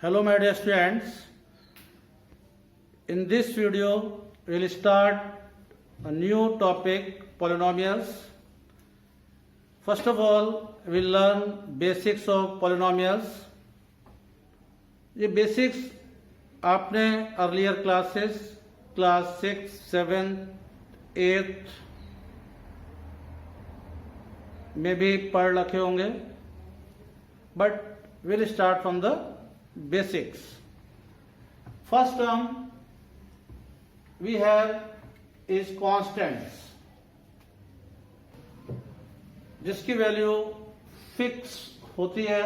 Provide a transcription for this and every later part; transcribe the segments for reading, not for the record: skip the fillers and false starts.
Hello my dear students, in this video we will start a new topic, polynomials. First of all we will learn basics of polynomials. ये basics आपने earlier classes class 6, 7, 8 में भी पढ़ रखे होंगे, but we will start from the basics. First term we have is constants, जिसकी value fix होती है,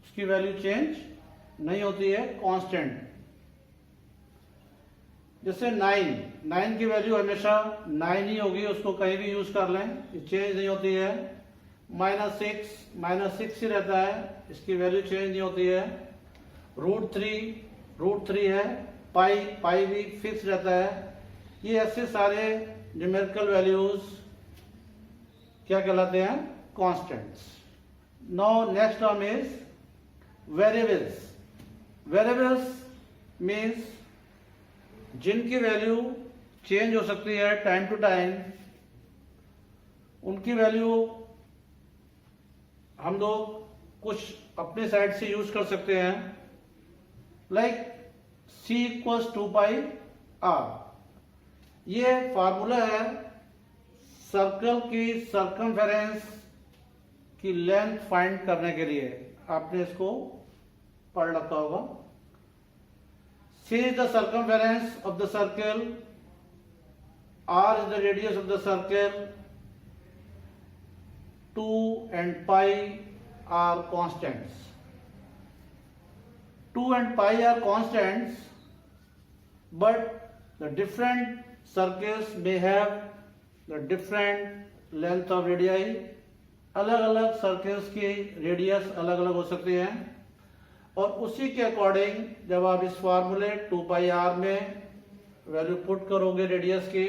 उसकी वैल्यू चेंज नहीं होती है, कांस्टेंट. जैसे 9 की वैल्यू हमेशा 9 ही होगी, उसको कहीं भी यूज कर लें, चेंज नहीं होती है. -6 ही रहता है, इसकी वैल्यू चेंज नहीं होती है. √3 है. पाई भी फिक्स रहता है. ये ऐसे सारे न्यूमेरिकल वैल्यूज क्या कहलाते हैं? Constants. Now next term is variables. Variables means जिनकी वैल्यू चेंज हो सकती है टाइम टू टाइम. उनकी वैल्यू हम लोग कुछ अपने साइड से यूज कर सकते हैं, लाइक C = 2πr. ये फार्मूला है सर्कल की सर्कमफेरेंस की लेंथ फाइंड करने के लिए. आपने इसको पढ़ रखा होगा. C is the circumference of the circle, R is the radius of the circle, 2 and pi are constants. 2 and pi are constants, but the different circles may have the different length of radii. अलग अलग circles की radius अलग अलग हो सकती हैं, और उसी के अकॉर्डिंग जब आप इस फार्मूले 2πr में वैल्यू पुट करोगे रेडियस की,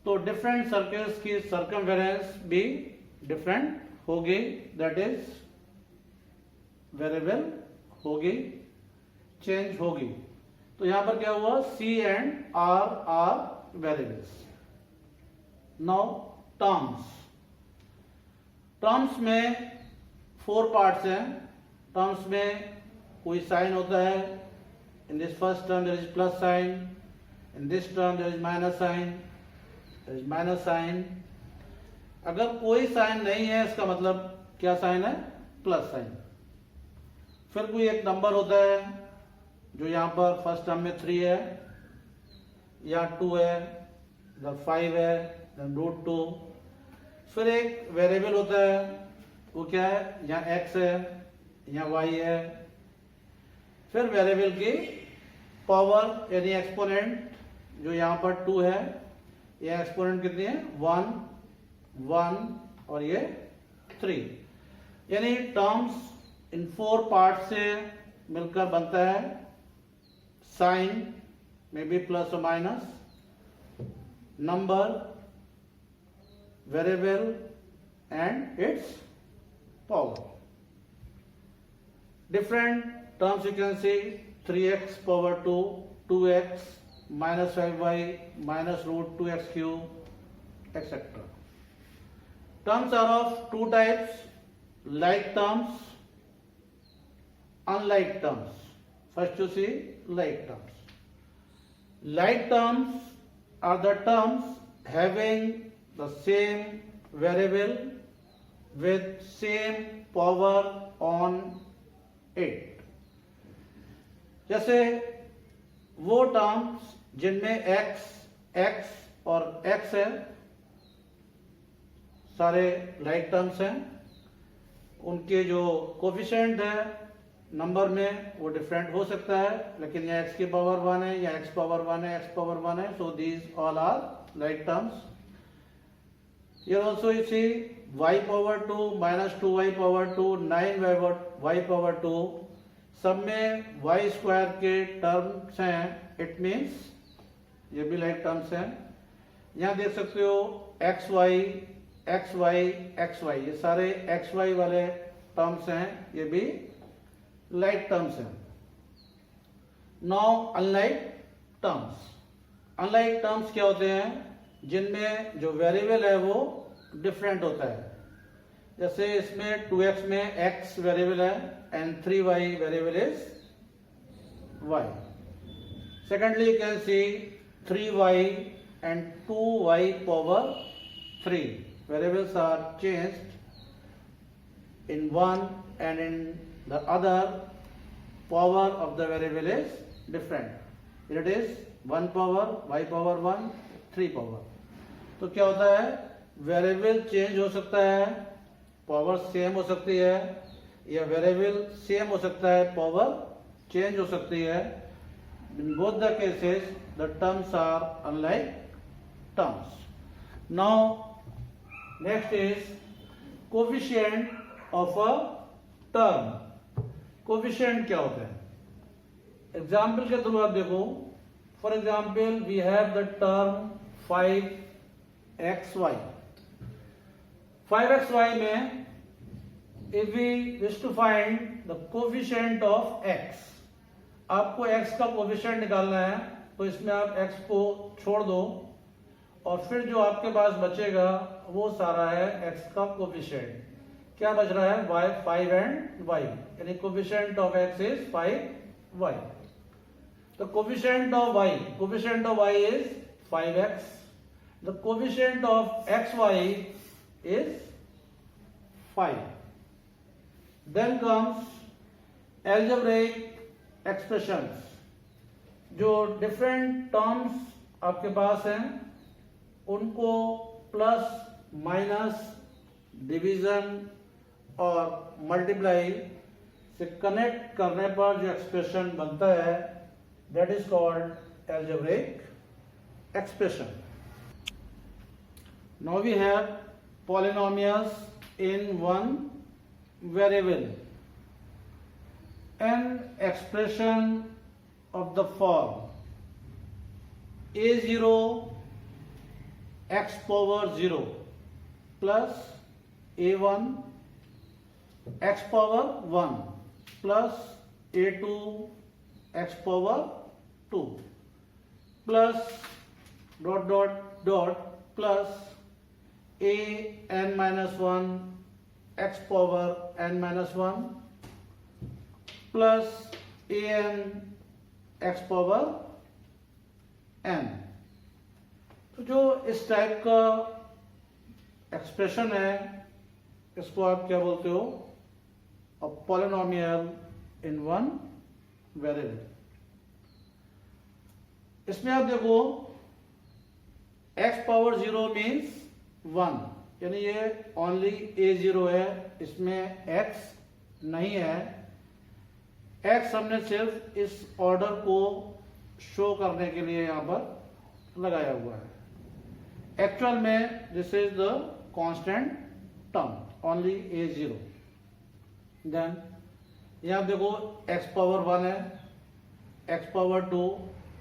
तो डिफरेंट सर्कल्स की सर्कमफेरेंस भी डिफरेंट होगी. दैट इज वेरिएबल होगी, चेंज होगी. तो यहां पर क्या हुआ? C and R are variables. Now terms में 4 पार्ट्स हैं. टर्म्स में कोई साइन होता है. In this first term there is plus sign, in this term there is minus sign, there is minus sign. अगर कोई साइन नहीं है, इसका मतलब क्या साइन है? Plus sign. फिर कोई एक नंबर होता है, जो यहां पर फर्स्ट टर्म में 3 है, या 2 है, इधर 5 है, देन √2. फिर एक वेरिएबल होता है, वो क्या है? यहाँ x है, यहाँ y है. फिर वेरिएबल की पावर यानी एक्सपोनेंट, जो यहाँ पर 2 है, यह एक्सपोनेंट कितनी है? 1 और ये 3. यानी टर्म्स इन 4 पार्ट से मिलकर बनता है. साइन में बी प्लस और minus, number, variable and it's power. Different terms you can see: 3x power 2, 2x, -5y, -√2x³, etc. Terms are of 2 types: like terms, unlike terms. First you see like terms. Like terms are the terms having the same variable with same power on it. जैसे वो terms जिनमें x और x है, सारे like terms हैं. उनके जो coefficient है नंबर में, वो डिफरेंट हो सकता है, लेकिन यहाँ x की पावर 1 है, या x पावर 1 है, x पावर 1 है. So these all are like terms. Here also you see y power 2, -2y power 2, 9y power 2. सब में y स्क्वायर के टर्म्स हैं. इट मीन्स ये भी लाइक टर्म्स हैं. यहाँ देख सकते हो xy, xy, xy, ये सारे xy वाले टर्म्स हैं, ये भी लाइक टर्म्स हैं। Now unlike terms, unlike terms क्या होते हैं? जिनमें जो वेरिएबल है वो डिफरेंट होता है। जैसे इसमें 2x में x वेरिएबल है and 3y variable is y। Secondly you can see 3y and 2y power 3 variables are changed in one and in the other power of the variable is different. It is 1 power, y power 1, 3 power. तो क्या होता है? Variable change हो सकता है, power same हो सकती है, या वेरिएबल सेम हो सकता है, पावर चेंज हो सकती है। In both the cases, the terms are unlike terms. Now, next is coefficient of a term. Coefficient क्या होता है? एग्जाम्पल के थ्रू आप देखो। For example we have the term 5xy। 5xy में if we wish to find the coefficient of x, आपको x का coefficient निकालना है, तो इसमें आप x को छोड़ दो और फिर जो आपके पास बचेगा वो सारा है x का कोफिशिएंट। क्या बच रहा है? y, 5 एंड y, यानी coefficient of x is 5y। तो coefficient of y is 5x। The coefficient of xy is 5। Then comes algebraic expressions. जो डिफरेंट टर्म्स आपके पास हैं उनको प्लस, माइनस, डिवीजन और मल्टीप्लाई से कनेक्ट करने पर जो एक्सप्रेशन बनता है that is called algebraic expression. Now we have polynomials in one variable. An expression of the form a0 x power 0 plus a1 x power 1 plus a2 x power 2 plus dot dot dot plus a n minus 1 x power n minus 1 plus a n x power n। तो जो इस type का expression है इसको आप क्या बोलते हो? A polynomial in one variable। इसमें आप देखो x पावर 0 मीन्स 1, यानी ये ओनली a0 है, इसमें x नहीं है। x हमने सिर्फ इस ऑर्डर को शो करने के लिए यहां पर लगाया हुआ है। एक्चुअल में this is the constant term, only a0। Then यहां देखो x पावर 1 है, x power 2,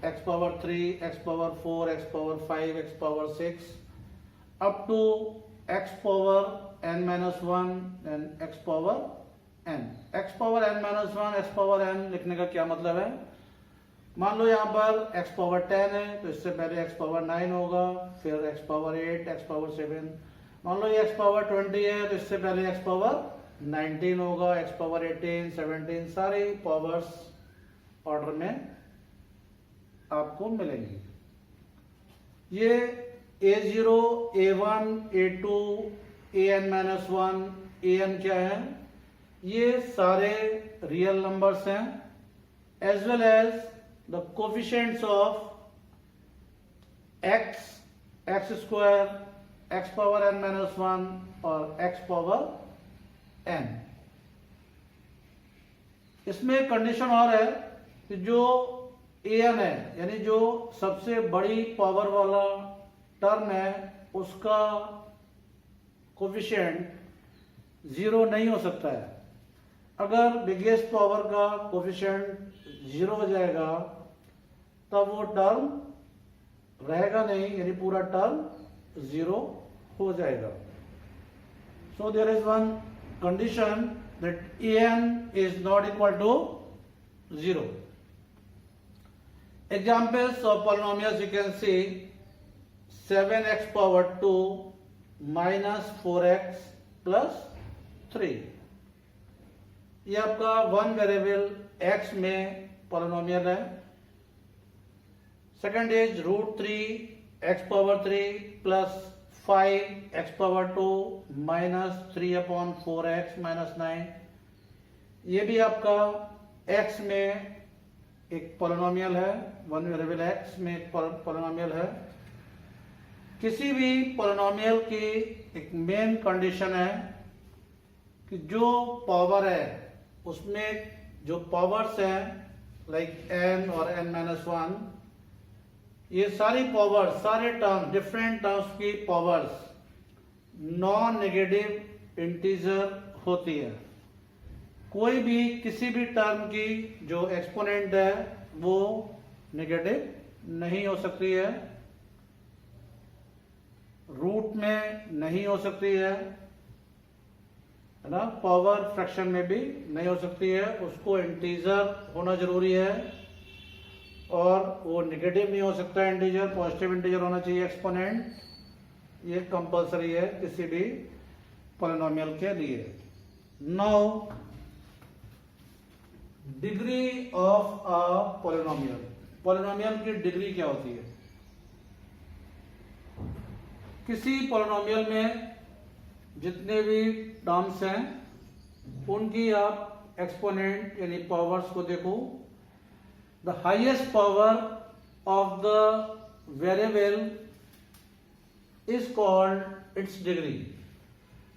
x power 3, x power 4, x power 5, x power 6 up to x power n minus 1 and x power n। x power n minus 1, x power n लिखने का क्या मतलब है? मान लो यहाँ पर x पावर 10 है तो इससे पहले x पावर 9 होगा, फिर x पावर 8, x पावर 7। मान लो ये x पावर 20 है तो इससे पहले x पावर 19 होगा, x पावर 18, 17, सारी पावर्स ऑर्डर में आपको मिलेंगी। ये a0, a1, a2, an-1, an क्या है? ये सारे रियल नंबर्स हैं as well as the coefficients of x, x square, x power n-1 और x पावर n। इसमें कंडीशन और है कि जो an है यानी जो सबसे बड़ी पावर वाला टर्म है उसका कोफिशिएंट 0 नहीं हो सकता है। अगर बिगेस्ट पावर का कोफिशिएंट 0 हो जाएगा तब वो टर्म रहेगा नहीं, यानी पूरा टर्म 0 हो जाएगा। So there is one condition that an is not equal to 0. Examples of polynomials you can see 7x power 2 minus 4x plus 3. ये आपका वन वेरिएबल x में पॉलिनोमियल है. Second is √3 x power 3 plus 5 x power 2 minus 3/4x minus 9. ये भी आपका x में एक polynomial है, वन वेरिएबल x में एक पॉलिनोमियल है. किसी भी पॉलिनोमियल की एक मेन कंडीशन है कि जो पावर है उसमें जो पावर्स हैं लाइक n और n-1, ये सारी पावर, सारे टर्म, डिफरेंट टर्म्स की पावर्स नॉन नेगेटिव इंटीजर होती है. कोई भी किसी भी टर्म की जो एक्सपोनेंट है वो नेगेटिव नहीं हो सकती है, रूट में नहीं हो सकती है ना, पावर फ्रैक्शन में भी नहीं हो सकती है. उसको इंटीजर होना जरूरी है और वो नेगेटिव नहीं हो सकता है. इंटीजर, पॉजिटिव इंटीजर होना चाहिए एक्सपोनेंट. ये कंपलसरी है किसी भी पॉलिनोमियल के लिए. Now degree of a polynomial. Polynomial की डिग्री क्या होती है? किसी पॉलिनोमियल में जितने भी टर्म्स हैं उनकी आप एक्सपोनेंट यानी पावर्स को देखो. The highest power of the variable is called its degree.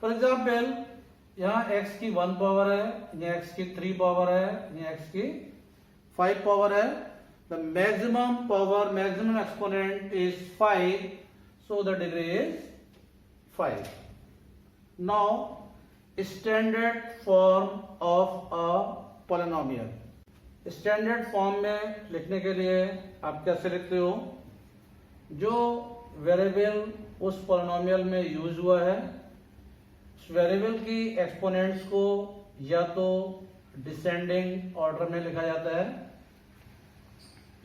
For example यहाँ x की 1 पावर है, यहाँ x की 3 पावर है, यहाँ x की 5 पावर है. The maximum power, maximum exponent is 5, so the degree is 5. Now standard form of a polynomial. Standard form में लिखने के लिए आप कैसे लिखते हो? जो वेरिएबल उस पॉलिनोमियल में यूज हुआ है उस वेरिएबल की एक्सपोनेंट्स को या तो डिसेंडिंग ऑर्डर में लिखा जाता है,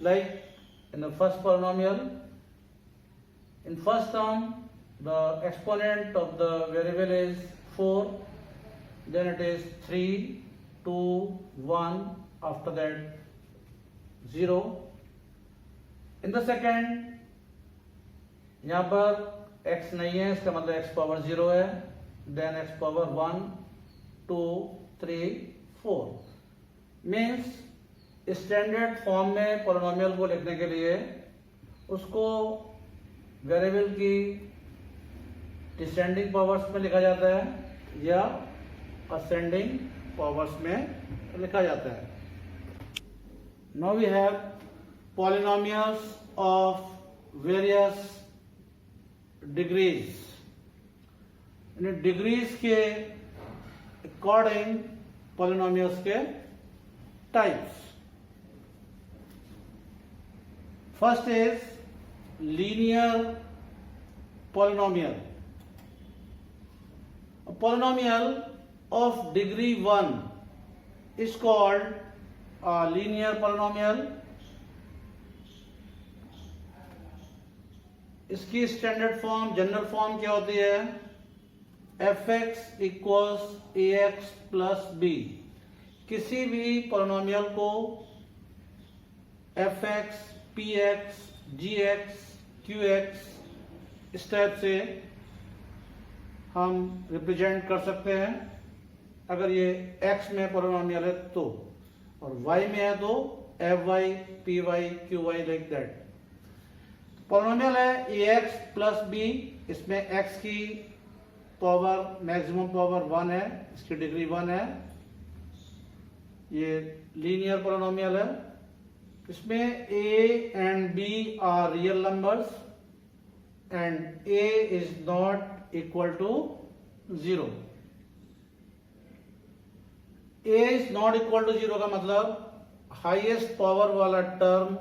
like in the first polynomial. In first term, the exponent of the variable is 4, then it is 3, 2, 1, after that 0. In the second, यहाँ पर x नहीं है, इसका मतलब x पावर 0 है, then x power 1, 2, 3, 4. Means standard form में polynomial को लिखने के लिए उसको वेरिएबल की डिसेंडिंग पावर्स में लिखा जाता है या असेंडिंग पावर्स में लिखा जाता है. Now we have polynomials of various degrees. Degrees के अकॉर्डिंग पॉलिनोमियल्स के types. First is linear polynomial. A polynomial of degree 1 is called a linear polynomial. इसकी स्टैंडर्ड फॉर्म, जनरल फॉर्म क्या होती है? fx equals ax plus b. किसी भी polynomial को fx, px, gx, qx इस टाइप से हम रिप्रेजेंट कर सकते हैं अगर ये x में पॉलिनोमियल है तो, और y में है तो fy, py, qy like that. Polynomial है ax प्लस b. इसमें x की पावर, मैक्सिमम पावर 1 है, इसकी डिग्री 1 है. ये लीनियर पॉलिनोमियल है. इसमें a and b are real numbers and a is not equal to 0. a is not equal to 0 का मतलब हाईएस्ट पावर वाला टर्म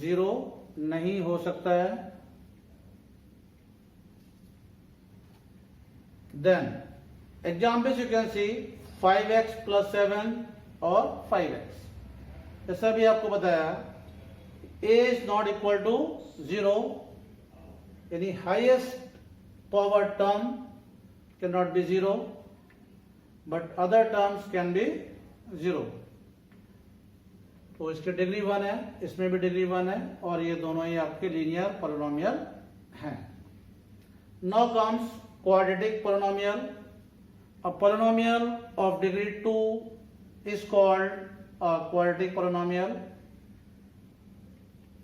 0 नहीं हो सकता है. Then examples you can see 5x plus 7 और 5x। जैसा भी आपको बताया, a is not equal to 0, यानी highest power term can not be 0 but other terms can be 0। तो इसकी डिग्री 1 है, इसमें भी डिग्री 1 है, और ये दोनों ही आपके लीनियर पॉलिनोमियल हैं। Now comes quadratic polynomial. A polynomial of degree 2 is called a quadratic polynomial.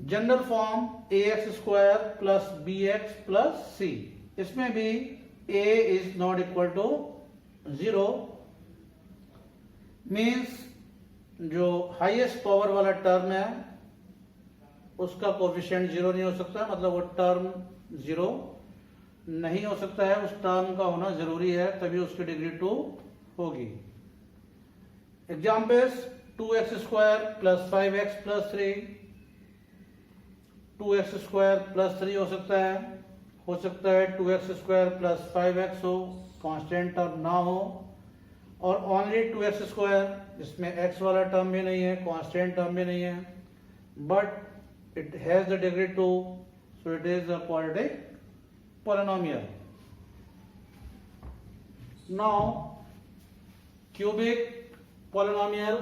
General form ax square plus bx plus c। इसमें भी a is not equal to 0, means जो हाईएस्ट पावर वाला term है उसका coefficient 0 नहीं हो सकता, मतलब वो टर्म 0 नहीं हो सकता है, उस टर्म का होना जरूरी है, तभी उसकी डिग्री 2 होगी। Examples 2x square plus 5x plus 3, 2x square plus 3 हो सकता है 2x स्क्वायर प्लस 5x हो, कांस्टेंट टर्म ना हो, और ओनली 2x स्क्वायर, जिसमें x वाला टर्म भी नहीं है, कांस्टेंट टर्म भी नहीं है, but it has the degree 2, so it is a quadratic polynomial. Now cubic polynomial.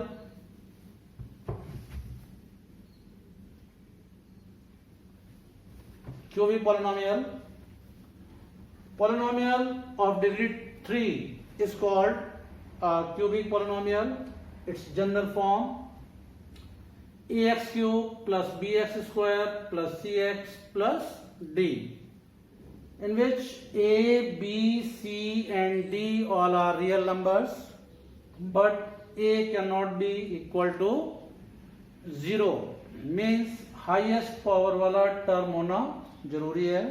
Cubic polynomial of degree 3 is called a cubic polynomial. Its general form ax cube plus bx square plus cx plus d, in which a, b, c and d all are real numbers, but a cannot be equal to 0, means highest power वाला term होना जरूरी है।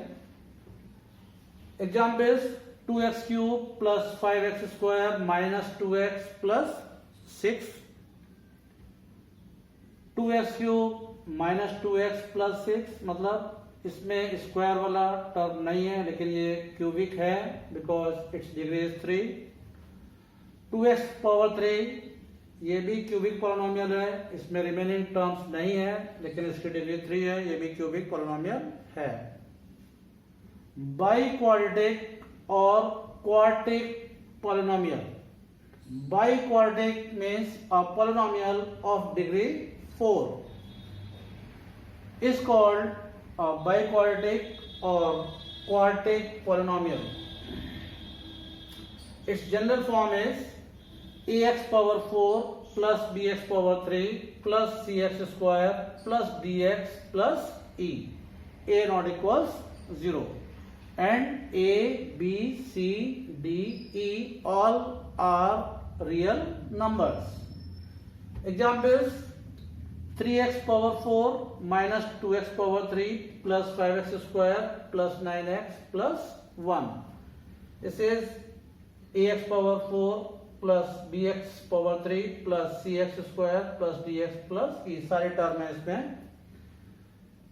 Examples 2x cube plus 5x square minus 2x plus 6, 2x cube minus 2x plus 6, मतलब इसमें square वाला term नहीं है, लेकिन ये क्यूबिक है because it's degree is 3। 2x power 3, ये भी क्यूबिक पॉलिनोमियल है, इसमें रिमेनिंग टर्म्स नहीं है, लेकिन इसकी डिग्री 3 है, ये भी क्यूबिक पॉलिनोमियल है। बाई क्वाड्रेटिक और quadratic polynomial. By quadratic means a polynomial of degree 4 is called a biquadratic or quadratic polynomial. Its general form is ax power 4 plus bx power 3 plus cx square plus dx plus e. A not equals 0. And a, b, c, d, e all are real numbers. Examples 3x power 4 minus 2x power 3 plus 5x square plus 9x plus 1. This is ax power 4 plus bx power 3 plus cx square plus dx plus e, सारे term है इसमें।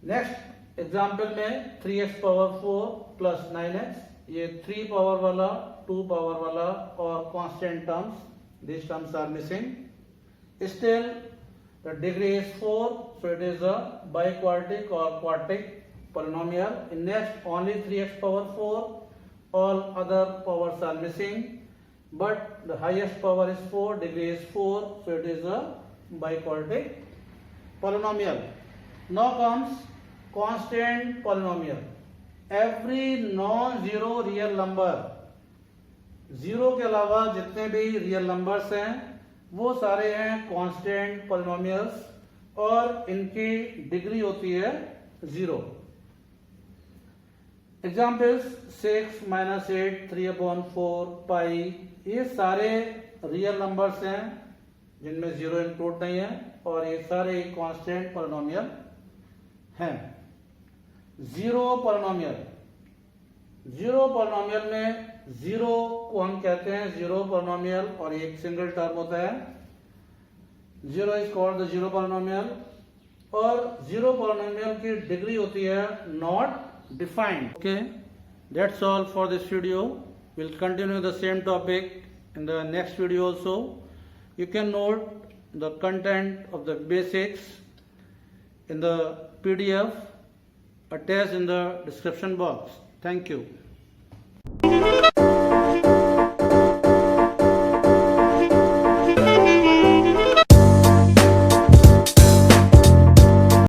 Next example में 3x power 4 plus 9x, ये 3 power वाला, 2 power वाला और constant terms, these terms are missing. Still the degree is 4, so it is a biquadratic or quadratic polynomial. In next only 3x power 4, all other powers are missing, but the highest power is 4, degree is 4, so it is a biquadratic polynomial. Now comes constant polynomial. Every non-zero real number, zero के अलावा जितने भी real numbers हैं वो सारे हैं constant polynomials, और इनकी डिग्री होती है 0। एग्जाम्पल्स 6 माइनस 8 3/4 पाई, ये सारे रियल नंबर्स हैं जिनमें 0 इंक्लूड नहीं है, और ये सारे कांस्टेंट पॉलिनोमियल हैं। जीरो पॉलिनोमियल में जीरो को हम कहते हैं जीरो पॉलिनोमियल, और एक सिंगल टर्म होता है, zero is called the zero polynomial, और जीरो पॉलिनोमियल की डिग्री होती है not defined. Okay, that's all for this video. Will continue the same topic in the next video also. You can note the content of the basics in the PDF attached in the description box. Thank you.